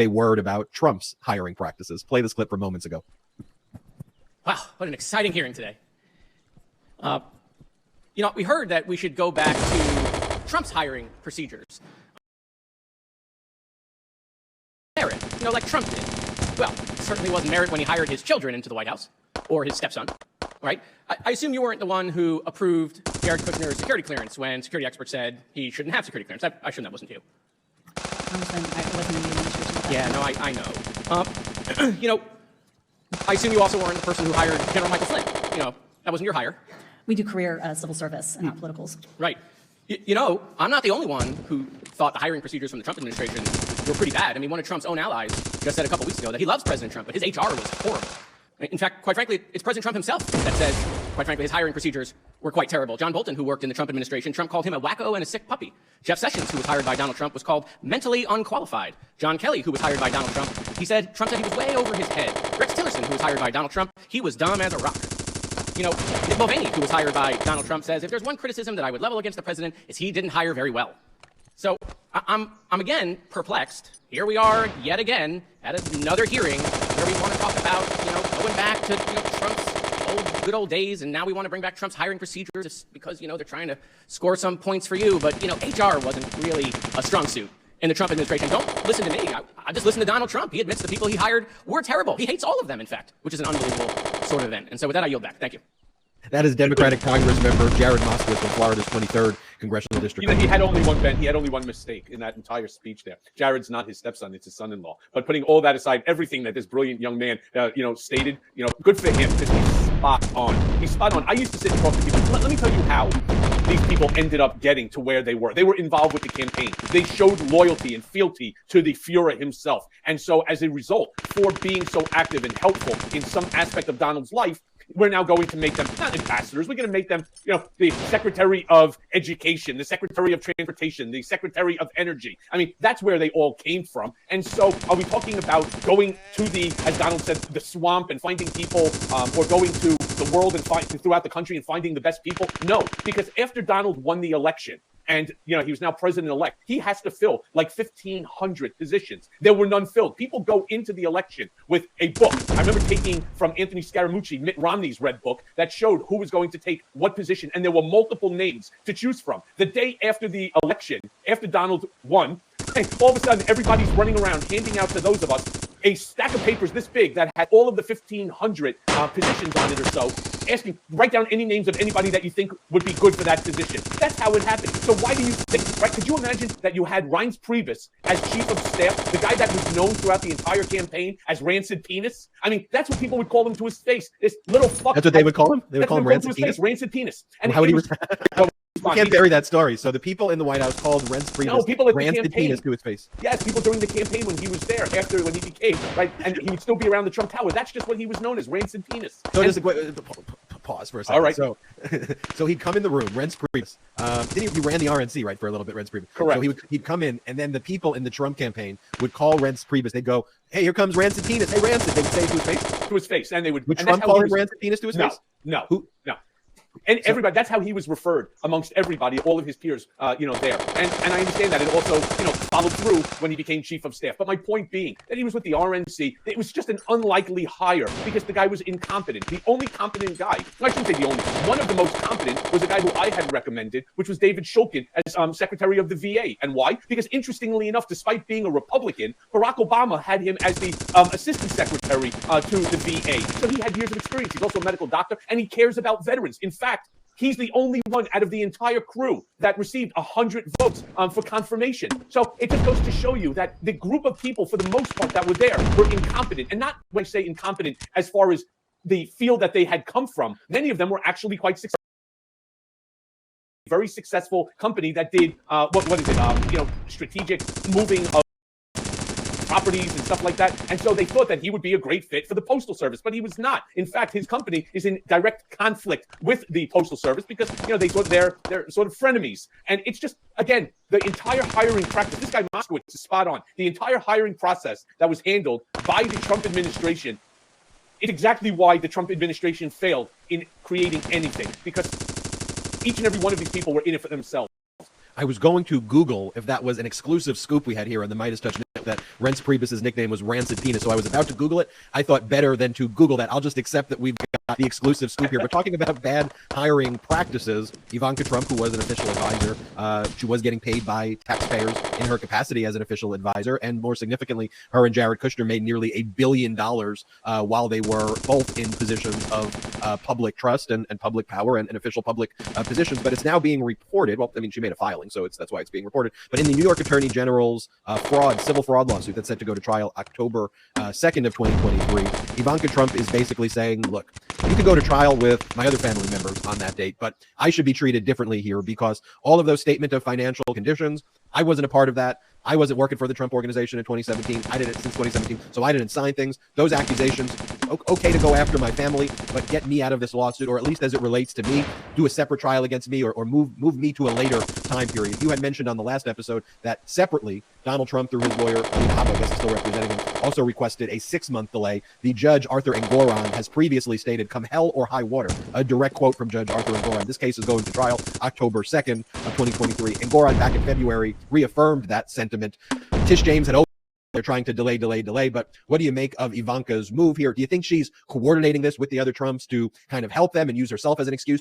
a word about Trump's hiring practices. Play this clip from moments ago. Wow, what an exciting hearing today. We heard that we should go back to Trump's hiring procedures. Merit, like Trump did. Well, it certainly wasn't merit when he hired his children into the White House, or his stepson, right? I assume you weren't the one who approved Jared Kushner's security clearance when security experts said he shouldn't have security clearance. I assume that wasn't you. Congressman, I wasn't in the administration. Yeah, no, I know. I assume you also weren't the person who hired General Michael Flynn. That wasn't your hire. We do career civil service and not politicals. Right. I'm not the only one who thought the hiring procedures from the Trump administration were pretty bad. I mean, one of Trump's own allies just said a couple weeks ago that he loves President Trump, but his HR was horrible. In fact, quite frankly, it's President Trump himself that says, quite frankly, his hiring procedures were quite terrible. John Bolton, who worked in the Trump administration, Trump called him a wacko and a sick puppy. Jeff Sessions, who was hired by Donald Trump, was called mentally unqualified. John Kelly, who was hired by Donald Trump, Trump said he was way over his head. Rex Tillerson, who was hired by Donald Trump, he was dumb as a rock. Nick Mulvaney, who was hired by Donald Trump, says, if there's one criticism that I would level against the president, it's he didn't hire very well. So I'm again perplexed. Here we are yet again at another hearing where we want to talk about, going back to, Trump's good old days, and now we want to bring back Trump's hiring procedures just because, they're trying to score some points for you. But, HR wasn't really a strong suit in the Trump administration. Don't listen to me. I just listen to Donald Trump. He admits the people he hired were terrible. He hates all of them, in fact, which is an unbelievable sort of event. And so with that, I yield back. Thank you. That is Democratic Congress member Jared Moskowitz from Florida's 23rd Congressional District. He had only one, Ben. He had only one mistake in that entire speech there. Jared's not his stepson. It's his son-in-law. But putting all that aside, everything that this brilliant young man, stated, good for him because he's spot on. He's spot on. I used to sit and talk to people. Let me tell you how these people ended up getting to where they were. They were involved with the campaign. They showed loyalty and fealty to the Fuhrer himself. And so as a result, for being so active and helpful in some aspect of Donald's life, we're now going to make them not ambassadors. We're going to make them, the Secretary of Education, the Secretary of Transportation, the Secretary of Energy. I mean, that's where they all came from. And so are we talking about going to the, as Donald said, the swamp and finding people, or going to the world and throughout the country and finding the best people? No, because after Donald won the election, and, he was now president-elect, he has to fill like 1,500 positions. There were none filled. People go into the election with a book. I remember taking from Anthony Scaramucci, Mitt Romney's red book, that showed who was going to take what position, and there were multiple names to choose from. The day after the election, after Donald won, all of a sudden, everybody's running around handing out to those of us a stack of papers this big that had all of the 1,500 positions on it or so, asking, write down any names of anybody that you think would be good for that position. That's how it happened. So why do you think, right? Could you imagine that you had Reince Priebus as chief of staff, the guy that was known throughout the entire campaign as Rancid Penis? I mean, that's what people would call him to his face. This little fuck. That's what they would call him? They would call him Rancid Penis? Rancid Penis. And how would he You can't bury that story. So the people in the White House called Reince Priebus Rancid Penis to his face. Yes, people during the campaign when he was there, when he became, right, and he would still be around the Trump Tower. That's just what he was known as, Rancid Penis. So pause for a second. All right. So he'd come in the room, Reince Priebus. He ran the RNC, right, for a little bit, Reince Priebus. Correct. So he'd come in, and then the people in the Trump campaign would call Reince Priebus. They'd go, hey, here comes Rancid Penis. Hey, Rancid. They would say it to his face? To his face. And they would. Would Trump call him Rancid Penis to his face? No. Who? No. And everybody, that's how he was referred amongst everybody, all of his peers, there. And I understand that it also, followed through when he became chief of staff. But my point being that he was with the RNC, it was just an unlikely hire because the guy was incompetent. The only competent guy, I shouldn't say the only, one of the most competent was a guy who I had recommended, which was David Shulkin as Secretary of the VA. And why? Because interestingly enough, despite being a Republican, Barack Obama had him as the assistant secretary to the VA. So he had years of experience. He's also a medical doctor, and he cares about veterans. In fact, he's the only one out of the entire crew that received 100 votes for confirmation. So it just goes to show you that the group of people, for the most part, that were there were incompetent. And not when I say incompetent as far as the field that they had come from. Many of them were actually quite successful. Very successful company that did, strategic moving of properties and stuff like that. And so they thought that he would be a great fit for the Postal Service, but he was not. In fact, his company is in direct conflict with the Postal Service because, they thought they're sort of frenemies. And it's just, again, the entire hiring practice, this guy Moskowitz is spot on. The entire hiring process that was handled by the Trump administration, it's exactly why the Trump administration failed in creating anything, because each and every one of these people were in it for themselves. I was going to Google if that was an exclusive scoop we had here on the Midas Touch that Reince Priebus's nickname was Rancid Penis. So I was about to Google it. I thought better than to Google that. I'll just accept that we've got the exclusive scoop here. But talking about bad hiring practices, Ivanka Trump, who was an official advisor, she was getting paid by taxpayers in her capacity as an official advisor. And more significantly, her and Jared Kushner made nearly $1 billion while they were both in positions of public trust and public power and official public positions. But it's now being reported. Well, I mean, she made a filing, so that's why it's being reported. But in the New York Attorney General's civil fraud lawsuit that's set to go to trial October 2nd of 2023, Ivanka Trump is basically saying, look, you can go to trial with my other family members on that date, but I should be treated differently here because all of those statement of financial conditions, I wasn't a part of that. I wasn't working for the Trump Organization in 2017. I did it since 2017, so I didn't sign things. Those accusations, okay to go after my family, but get me out of this lawsuit, or at least as it relates to me, do a separate trial against me, or move me to a later time period. You had mentioned on the last episode that separately, Donald Trump, through his lawyer, I guess is still representing him, also requested a 6-month delay. The judge, Arthur Engoron, has previously stated, come hell or high water. A direct quote from Judge Arthur Engoron. This case is going to trial October 2nd of 2023. Engoron, back in February, reaffirmed that sentiment. Tish James had they're trying to delay. But what do you make of Ivanka's move here? Do you think she's coordinating this with the other Trumps to kind of help them and use herself as an excuse